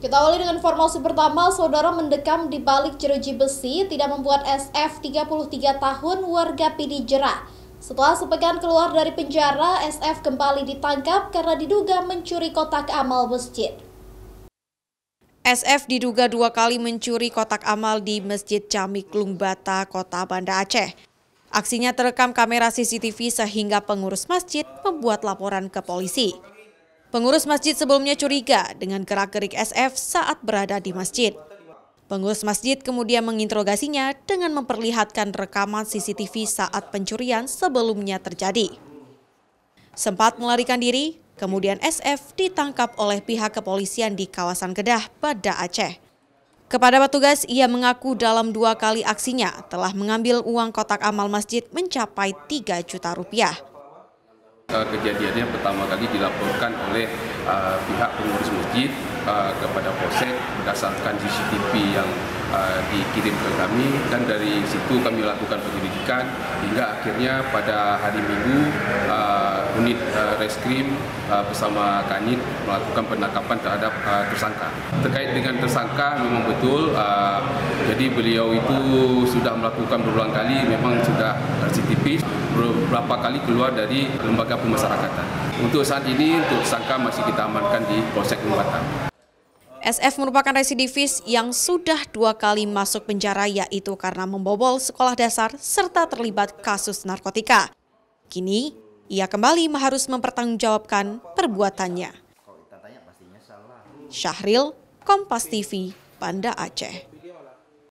Kita awali dengan informasi pertama, saudara mendekam di balik jeruji besi tidak membuat SF 33 tahun warga Pidi jerah. Setelah sepekan keluar dari penjara, SF kembali ditangkap karena diduga mencuri kotak amal masjid. SF diduga 2 kali mencuri kotak amal di Masjid Jami Klungbata, Kota Banda Aceh. Aksinya terekam kamera CCTV sehingga pengurus masjid membuat laporan ke polisi. Pengurus masjid sebelumnya curiga dengan gerak-gerik SF saat berada di masjid. Pengurus masjid kemudian menginterogasinya dengan memperlihatkan rekaman CCTV saat pencurian sebelumnya terjadi. Sempat melarikan diri, kemudian SF ditangkap oleh pihak kepolisian di kawasan Kedah, Banda Aceh. Kepada petugas, ia mengaku dalam 2 kali aksinya telah mengambil uang kotak amal masjid mencapai 3 juta rupiah. Kejadiannya pertama kali dilaporkan oleh pihak pengurus masjid kepada Polsek berdasarkan CCTV yang dikirim ke kami, dan dari situ kami lakukan penyelidikan hingga akhirnya pada hari Minggu unit Reskrim bersama Kanit melakukan penangkapan terhadap tersangka. Terkait dengan tersangka memang betul, jadi beliau itu sudah melakukan berulang kali, memang sudah CCTV beberapa kali keluar dari lembaga pemasyarakatan. Untuk saat ini, untuk tersangka masih kita amankan di Polsek Klungbata. SF merupakan residivis yang sudah 2 kali masuk penjara, yaitu karena membobol sekolah dasar serta terlibat kasus narkotika. Kini, ia kembali harus mempertanggungjawabkan perbuatannya. Syahril, Kompas TV, Banda Aceh.